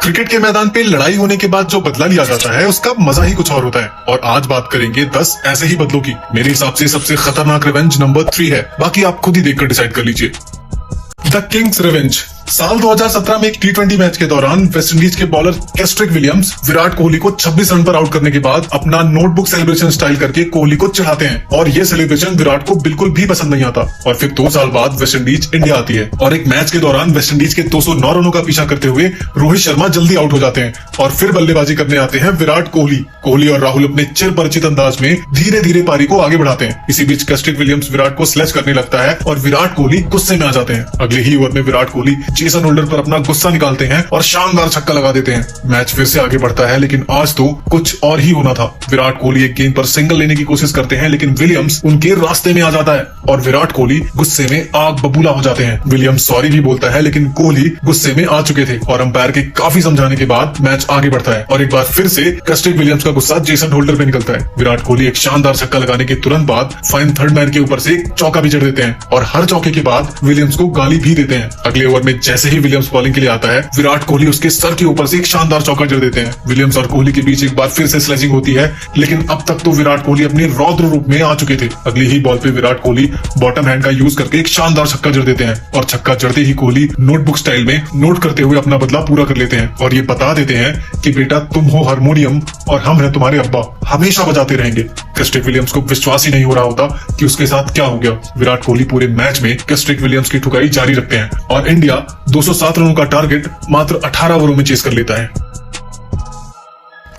Cricket के मैदान पे लड़ाई होने के बाद जो बदला लिया जाता है उसका मजा ही कुछ और होता है। और आज बात करेंगे 10 ऐसे ही बदलों की। मेरे हिसाब से सबसे खतरनाक रिवेंज नंबर 3 है, बाकी आप खुद ही देखकर डिसाइड कर लीजिए। The Kings revenge. साल 2017 में एक टी20 मैच के दौरान वेस्टइंडीज के बॉलर कैस्ट्रिक विलियम्स विराट कोहली को 26 रन पर आउट करने के बाद अपना नोटबुक सेलिब्रेशन स्टाइल करके कोहली को चढ़ाते हैं और ये सेलिब्रेशन विराट को बिल्कुल भी पसंद नहीं आता। और फिर 2 साल बाद वेस्टइंडीज इंडिया आती है और एक मैच के दौरान वेस्टइंडीज के 209 रनों का पीछा करते हुए रोहित शर्मा जल्दी आउट हो जाते हैं और फिर बल्लेबाजी करने आते हैं विराट कोहली। कोहली और राहुल अपने चिर परिचित अंदाज में धीरे धीरे पारी को आगे बढ़ाते हैं। इसी बीच कैस्ट्रिक विलियम्स विराट को स्लेज करने लगता है और विराट कोहली गुस्से में आ जाते हैं। अगले ही ओवर में विराट कोहली जेसन होल्डर पर अपना गुस्सा निकालते हैं और शानदार छक्का लगा देते हैं। मैच फिर से आगे बढ़ता है, लेकिन आज तो कुछ और ही होना था। विराट कोहली एक गेंद पर सिंगल लेने की कोशिश करते हैं, लेकिन विलियम्स उनके रास्ते में आ जाता है और विराट कोहली गुस्से में आग बबूला हो जाते हैं। विलियम्स सॉरी भी बोलता है, लेकिन कोहली गुस्से में आ चुके थे और अंपायर के काफी समझाने के बाद मैच आगे बढ़ता है और एक बार फिर से कैस्ट्रिक विलियम्स का गुस्सा जेसन होल्डर पे निकलता है। विराट कोहली एक शानदार छक्का लगाने के तुरंत बाद फाइन थर्ड मैन के ऊपर से एक चौका भी जड़ देते हैं और हर चौके के बाद विलियम्स को गाली भी देते हैं। अगले ओवर में जैसे ही विलियम्स बॉलिंग के लिए आता है, विराट कोहली उसके सर के ऊपर से एक शानदार चौका जड़ देते हैं। विलियम्स और कोहली के बीच एक बार फिर से स्लेजिंग होती है, लेकिन अब तक तो विराट कोहली अपने रौद्र रूप में आ चुके थे। अगली ही बॉल पे विराट कोहली बॉटम हैंड का यूज करके एक शानदार छक्का जड़ देते हैं और छक्का जड़ते ही कोहली नोटबुक स्टाइल में नोट करते हुए अपना बदला पूरा कर लेते हैं और ये बता देते हैं कि बेटा तुम हो हारमोनियम और हम हैं तुम्हारे अब्बा, हमेशा बजाते रहेंगे। कैस्ट्रिक विलियम्स को विश्वास ही नहीं हो रहा होता कि उसके साथ क्या हो गया। विराट कोहली पूरे मैच में कैस्ट्रिक विलियम्स की ठुकाई जारी रखते हैं और इंडिया 207 रनों का टारगेट मात्र 18 ओवरों में चेस कर लेता है।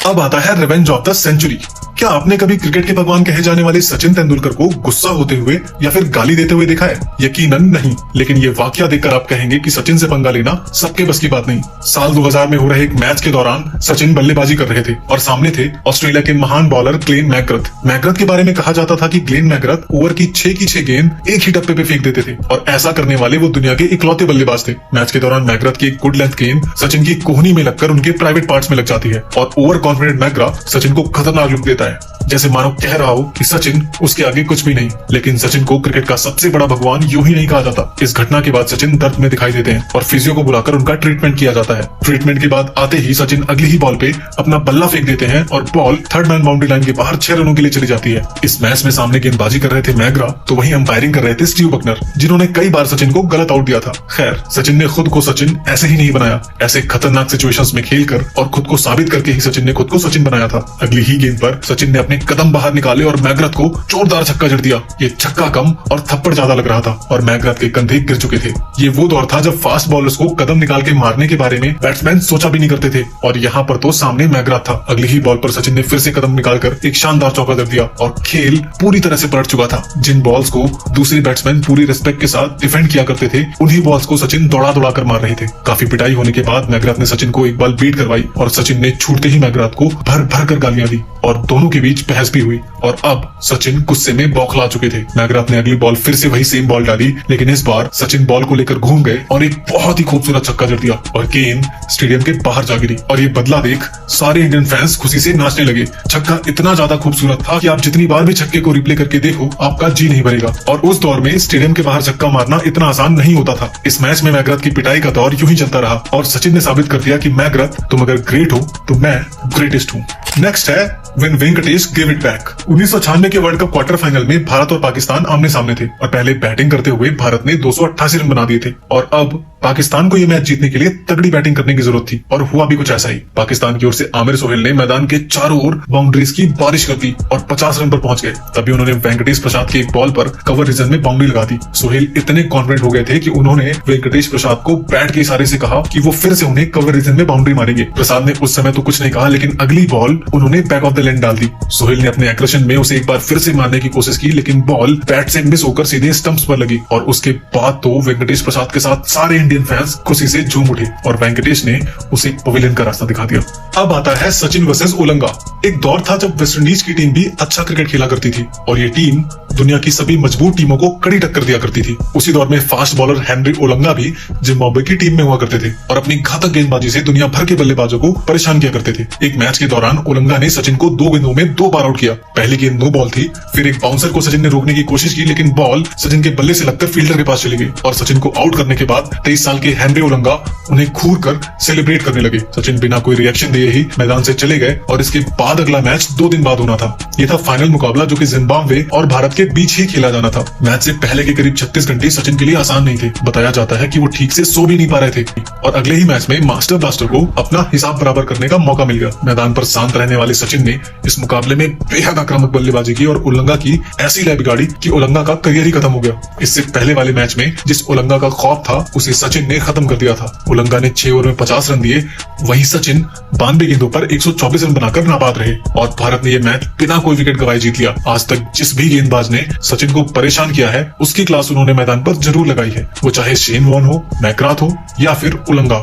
अब आता है रिवेंज ऑफ द सेंचुरी। क्या आपने कभी क्रिकेट के भगवान कहे जाने वाले सचिन तेंदुलकर को गुस्सा होते हुए या फिर गाली देते हुए देखा है? यकीनन नहीं, लेकिन ये वाकया देखकर आप कहेंगे कि सचिन से पंगा लेना सबके बस की बात नहीं। साल 2000 में हो रहे एक मैच के दौरान सचिन बल्लेबाजी कर रहे थे और सामने थे ऑस्ट्रेलिया के महान बॉलर ग्लेन मैकग्रथ। मैकग्रथ के बारे में कहा जाता था कि ग्लेन मैकग्रथ ओवर की 6 की 6 गेंद एक ही टप्पे पे फेंक देते थे और ऐसा करने वाले वो दुनिया के इकलौते बल्लेबाज थे। मैच के दौरान मैकग्रथ की एक गुड लेंथ गेंद सचिन की कोहनी में लगकर उनके प्राइवेट पार्ट्स में लग जाती है और ओवर कॉन्फिडेंट मैकग्रथ सचिन को खतरनाक लुक देता है, जैसे मानो कह रहा हो कि सचिन उसके आगे कुछ भी नहीं। लेकिन सचिन को क्रिकेट का सबसे बड़ा भगवान यूं ही नहीं कहा जाता। इस घटना के बाद सचिन दर्द में दिखाई देते हैं और फिजियो को बुलाकर उनका ट्रीटमेंट किया जाता है। ट्रीटमेंट के बाद आते ही सचिन अगली ही बॉल पे अपना बल्ला फेंक देते हैं और ball third man boundary line के बाहर 6 रनों के लिए चली जाती है। इस मैच में सामने गेंदबाजी कर रहे थे मैकग्रा, तो वहीं अंपायरिंग कर रहे थे स्टीव बकनर, जिन्होंने कई बार सचिन को गलत आउट दिया था। खैर, सचिन ने खुद को सचिन ऐसे ही नहीं बनाया। ऐसे खतरनाक सिचुएशंस में खेलकर और खुद को साबित करके ही सचिन ने खुद को सचिन बनाया था। अगली ही गेंद पर सचिन ने अपने कदम बाहर निकाले और मैकग्रथ को जोरदार छक्का जड़ दिया। ये छक्का कम और थप्पड़ ज्यादा लग रहा था और मैकग्रथ के कंधे गिर चुके थे। ये वो दौर था जब फास्ट बॉलर्स को कदम निकाल के मारने के बारे में बैट्समैन सोचा भी नहीं करते थे और यहाँ पर तो सामने मैकग्रथ था। अगली ही बॉल पर सचिन ने फिर से कदम निकालकर एक शानदार चौका जड़ दिया और खेल पूरी तरह से पलट चुका था। जिन बॉल्स को दूसरे बैट्समैन पूरी रिस्पेक्ट के साथ डिफेंड किया करते थे, उन्हीं बॉल्स को सचिन दौड़ा दौड़ा कर मार रहे थे। काफी पिटाई होने के बाद मैकग्रथ ने सचिन को एक बार बीट करवाई और सचिन ने छूटते ही मैकग्रथ को भर भर कर गालियां दी और दोनों के बीच बहस भी हुई और अब सचिन गुस्से में बौखला चुके थे। मैकग्रथ ने अगली बॉल फिर से वही सेम बॉल डाली, लेकिन इस बार सचिन बॉल को लेकर घूम गए और एक बहुत ही खूबसूरत छक्का जड़ दिया और गेंद स्टेडियम के बाहर जा गिरी। और ये बदला देख सारे इंडियन फैंस खुशी से नाचने लगे। छक्का इतना ज्यादा खूबसूरत था कि आप जितनी बार भी छक्के को रिप्ले करके देखो, आपका जी नहीं भरेगा। और उस दौर में स्टेडियम के बाहर छक्का मारना इतना आसान नहीं होता था। इस मैच में मैकग्रथ की पिटाई का दौर यूं ही चलता रहा और सचिन ने साबित कर दिया कि मैकग्रथ, तुम अगर ग्रेट हो तो मैं ग्रेटेस्ट हूँ। नेक्स्ट है when Venkatesh give it back. 1996 के वर्ल्ड कप क्वार्टर फाइनल में भारत और पाकिस्तान आमने सामने थे और पहले बैटिंग करते हुए भारत ने 288 रन बना दिए थे और अब पाकिस्तान को यह मैच जीतने के लिए तगड़ी बैटिंग करने की जरूरत थी और हुआ भी कुछ ऐसा ही। पाकिस्तान की ओर से आमिर सोहेल ने मैदान के चारों ओर बाउंड्रीज की बारिश कर दी और 50 रन पर पहुंच गए। तभी उन्होंने वेंकटेश प्रसाद की एक बॉल पर कवर रीजन में बाउंड्री लगा दी। सोहेल इतने कॉन्फिडेंट हो गए थे कि उन्होंने वेंकटेश प्रसाद को बैट के इशारे से कहा कि वो फिर से उन्हें कवर रीजन में बाउंड्री मारेंगे। प्रसाद ने उस समय तो कुछ नहीं कहा, लेकिन अगली बॉल उन्होंने बैक ऑफ द लेन डाल दी। सोहेल ने अपने एग्रेशन में उसे एक बार फिर से मारने की कोशिश की, लेकिन बॉल बैट से मिस होकर सीधे स्टंप्स पर लगी और उसके बाद तो वेंकटेश प्रसाद के साथ सारे इंडियन फैंस खुशी से झूम उठे और वेंकटेश ने उसे पवेलियन का रास्ता दिखा दिया। अब आता है सचिन वर्सेस ओलंगा। एक दौर था जब वेस्टइंडीज की टीम भी अच्छा क्रिकेट खेला करती थी और ये टीम दुनिया की सभी मजबूत टीमों को कड़ी टक्कर दिया करती थी। उसी दौर में फास्ट बॉलर हेनरी ओलंगा भी जिम्बाब्वे की टीम में हुआ करते थे और अपनी घातक गेंदबाजी से दुनिया भर के बल्लेबाजों को परेशान किया करते थे। एक मैच के दौरान ओलंगा ने सचिन को 2 गेंदों में 2 बार आउट किया। पहली गेंद नो बॉल थी, फिर एक बाउंसर को सचिन ने रोकने की कोशिश की, लेकिन बॉल सचिन के बल्ले से लगकर फील्डर के पास चली गई और सचिन को आउट करने के बाद 23 साल के हेनरी ओलंगा उन्हें घूर कर सेलिब्रेट करने लगे। सचिन बिना कोई रिएक्शन दिए ही मैदान से चले गए और इसके बाद अगला मैच 2 दिन बाद होना था। ये था फाइनल मुकाबला जो कि जिम्बाब्वे और भारत के बीच ही खेला जाना था। मैच से पहले के करीब 36 घंटे सचिन के लिए आसान नहीं थे। बताया जाता है कि वो ठीक से सो भी नहीं पा रहे थे और अगले ही मैच में मास्टर ब्लास्टर को अपना हिसाब बराबर करने का मौका मिल गया। मैदान पर शांत रहने वाले सचिन ने इस मुकाबले में बेहद आक्रामक बल्लेबाजी की और उल्लंघा की ऐसी लय बिगाड़ी कि उल्लंघा का करियर ही खत्म हो गया। इससे पहले वाले मैच में जिस उल्लंघा का खौफ था उसे सचिन ने खत्म कर दिया था। उल्लंघा ने 6 ओवर में 50 रन दिए, वहीं सचिन 92 गेंदों पर 124 रन बनाकर नाबाद रहे और भारत ने यह मैच बिना कोई विकेट गंवाए जीत लिया। आज तक जिस भी गेंदबाज ने सचिन को परेशान किया है उसकी क्लास उन्होंने मैदान पर जरूर लगाई है, वो चाहे शेन वॉर्न हो, मैकग्राथ हो या फिर उल्लंघा।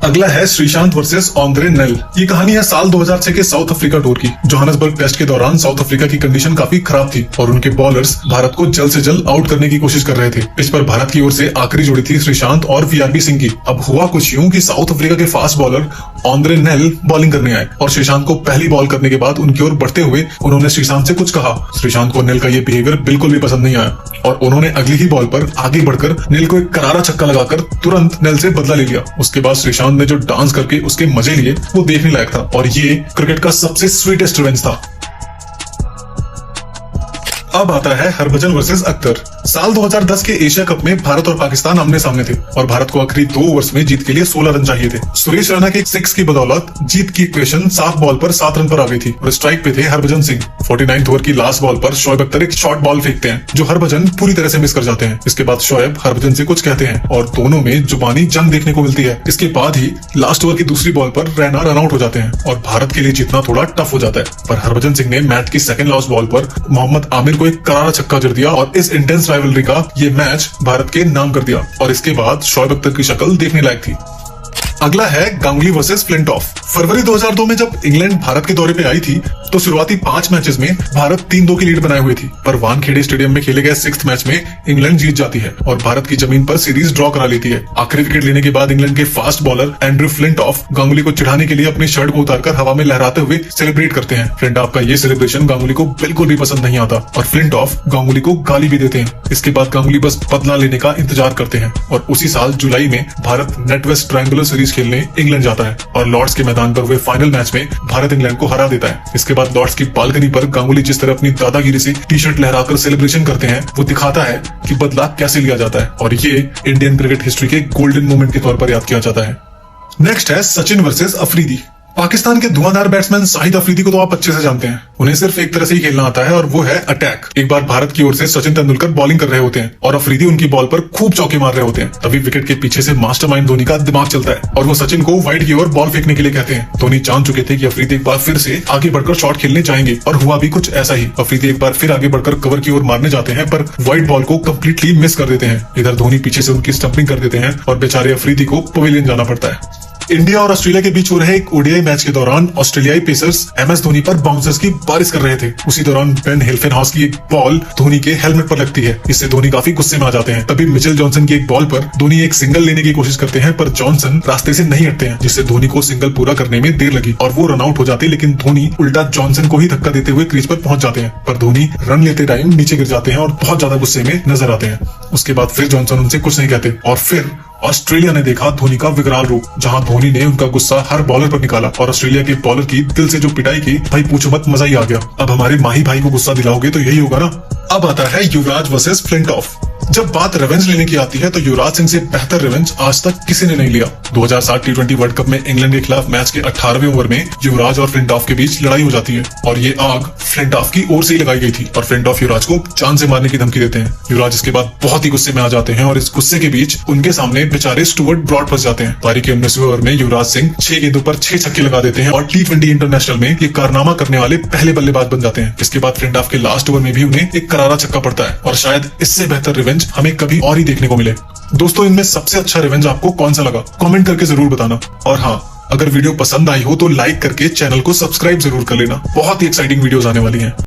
अगला है श्रीशांत वर्सेस आंद्रे नेल। ये कहानी है साल 2006 के साउथ अफ्रीका टूर की। जोहान्सबर्ग टेस्ट के दौरान साउथ अफ्रीका की कंडीशन काफी खराब थी और उनके बॉलर्स भारत को जल्द से जल्द आउट करने की कोशिश कर रहे थे। इस पर भारत की ओर से आखिरी जोड़ी थी श्रीशांत और वीआरबी सिंह की। अब हुआ कुछ यूं कि साउथ अफ्रीका के fast bowler Andre nail bowling करने आए और श्रीशांत को पहली बॉल करने के बाद उनकी ओर बढ़ते हुए उन्होंने श्रीशांत से कुछ कहा। श्रीशांत को नेल का ये बिहेवियर बिल्कुल भी पसंद नहीं आया और उन्होंने अगली ही बॉल पर आगे बढ़कर नेल को एक करारा छक्का लगाकर तुरंत नेल से बदला ले लिया। उसके बाद श्रीशांत ने जो डांस करके उसके मजे लिए वो देखने लायक था और ये क्रिकेट का सबसे स्वीटेस्ट रिवेंज था। अब आता है हरभजन वर्सेस अख्तर। साल 2010 के एशिया कप में भारत और पाकिस्तान आमने सामने थे और भारत को आखिरी 2 ओवर्स में जीत के लिए 16 रन चाहिए थे। सुरेश रैना के 6 की बदौलत जीत की इक्वेशन 7 बॉल पर 7 रन पर आ गई थी और स्ट्राइक पे थे हरभजन सिंह। 49th ओवर की लास्ट बॉल पर शोएब अख्तर एक शॉर्ट बॉल फेंकते हैं जो हरभजन पूरी तरह से मिस कर जाते हैं। इसके बाद शोएब हरभजन से कुछ कहते हैं और दोनों में जुबानी जंग देखने को मिलती है। इसके बाद ही लास्ट ओवर की दूसरी बॉल पर रैना रन आउट हो जाते हैं और भारत के लिए जीतना थोड़ा टफ हो जाता है। पर हरभजन सिंह ने मैच की सेकंड लास्ट बॉल पर मोहम्मद आमिर को एक करारा छक्का जड़ दिया और इस इंटेंस राइवलरी का ये मैच भारत के नाम कर दिया और इसके बाद शोएब अख्तर की शक्ल देखने लायक थी। अगला है गांगुली वर्सेस फ्लिंटॉफ। फरवरी 2002 में जब इंग्लैंड भारत के दौरे पे आई थी तो शुरुआती 5 मैचेस में भारत 3-2 की लीड बनाए हुए थी, पर वानखेड़े स्टेडियम में खेले गए 6th मैच में इंग्लैंड जीत जाती है और भारत की जमीन पर सीरीज ड्रॉ करा लेती है। आखिरी विकेट लेने के बाद इंग्लैंड के fast bowler Andrew Flintoff Ganguly को चिढ़ाने के लिए अपनी शर्ट को उतारकर हवा में लहराते हुए सेलिब्रेट करते हैं। फ्लिंटॉफ का ये सेलिब्रेशन गांगुली को बिल्कुल भी पसंद नहीं आता और फ्लिंटॉफ गांगुली को गाली भी देते हैं। इसके बाद गांगुली बस बदला लेने का इंतजार करते हैं और उसी साल जुलाई में Bharat NatWest triangular series खेलने इंग्लैंड जाता है और लॉर्ड्स के मैदान पर हुए फाइनल मैच में भारत इंग्लैंड को हरा देता है। इसके बाद लॉर्ड्स की बालकनी पर गांगुली जिस तरह अपनी दादागिरी से टी शर्ट लहराकर सेलिब्रेशन करते हैं वो दिखाता है कि बदला कैसे लिया जाता है और ये इंडियन क्रिकेट हिस्ट्री के गोल्डन मोमेंट के तौर पर याद किया जाता है। नेक्स्ट है सचिन वर्सेस अफरीदी। पाकिस्तान के धुआंधार बैट्समैन शाहिद अफरीदी को तो आप अच्छे से जानते हैं। उन्हें सिर्फ एक तरह से ही खेलना आता है और वो है अटैक। एक बार भारत की ओर से सचिन तेंदुलकर बॉलिंग कर रहे होते हैं और अफरीदी उनकी बॉल पर खूब चौके मार रहे होते हैं। तभी विकेट के पीछे से मास्टरमाइंड धोनी का दिमाग चलता है और वो सचिन को वाइड की ओर बॉल फेंकने के लिए कहते हैं। धोनी जान चुके थे कि अफरीदी एक बार फिर से आगे बढ़कर शॉट खेलने जाएंगे और हुआ भी कुछ ऐसा ही। अफरीदी एक बार फिर आगे बढ़कर कवर की ओर मारने जाते हैं पर वाइड बॉल को कम्प्लीटली मिस कर देते हैं। इधर धोनी पीछे से उनकी स्टंपिंग कर देते हैं और बेचारे अफरीदी को पवेलियन जाना पड़ता है। इंडिया और ऑस्ट्रेलिया के बीच हो रहे एक ओडीआई मैच के दौरान ऑस्ट्रेलियाई पेसर्स एमएस धोनी पर बाउंसर्स की बारिश कर रहे थे। उसी दौरान बेन हिल्फेनहाउस की एक बॉल धोनी के हेलमेट पर लगती है। इससे धोनी काफी गुस्से में आ जाते हैं। तभी मिचेल जॉनसन की एक बॉल पर धोनी एक सिंगल लेने की कोशिश करते हैं पर जॉनसन रास्ते से नहीं हटते हैं, जिससे धोनी को सिंगल पूरा करने में देर लगी और वो रन आउट हो जाते, लेकिन धोनी उल्टा जॉनसन को ही धक्का देते हुए क्रीज पर पहुंच जाते हैं। पर धोनी रन लेते टाइम नीचे गिर जाते हैं और बहुत ज्यादा गुस्से में नजर आते हैं। उसके बाद फिर जॉनसन उनसे कुछ नहीं कहते और फिर ऑस्ट्रेलिया ने देखा धोनी का विकराल रूप, जहां धोनी ने उनका गुस्सा हर बॉलर पर निकाला और ऑस्ट्रेलिया के बॉलर की दिल से जो पिटाई की, भाई पूछो मत, मजा ही आ गया। अब हमारे माही भाई को गुस्सा दिलाओगे तो यही होगा ना। अब आता है युवराज वर्सेस फ्लिंटॉफ। जब बात रिवेंज लेने की आती है तो युवराज सिंह से बेहतर रिवेंज आज तक किसी ने नहीं लिया। 2007 T20 वर्ल्ड कप में इंग्लैंड के खिलाफ मैच के 18वें ओवर में युवराज और फ्लिंटॉफ के बीच लड़ाई हो जाती है और ये आग फ्लिंटॉफ की ओर से ही लगाई गई थी और फ्लिंटॉफ युवराज को जान से मारने की धमकी देते हैं। युवराज इसके बाद बहुत ही गुस्से में आ जाते हैं और इस गुस्से के बीच उनके सामने बेचारे स्टुअर्ट ब्रॉड फंस जाते हैं। पारी के 19वें ओवर में युवराज सिंह 6 गेंदों पर 6 छक्के लगा देते हैं और T20 इंटरनेशनल में ये कारनामा करने वाले पहले बल्लेबाज बन जाते हैं। इसके बाद फ्लिंटॉफ के लास्ट ओवर में भी उन्हें एक करारा छक्का पड़ता है और शायद इससे बेहतर रिवेंज हमें कभी और ही देखने को मिले। दोस्तों, इनमें सबसे अच्छा रिवेंज आपको कौन सा लगा कमेंट करके जरूर बताना। और हाँ, अगर वीडियो पसंद आई हो तो लाइक करके चैनल को सब्सक्राइब जरूर कर लेना। बहुत ही एक्साइटिंग वीडियोस आने वाली हैं।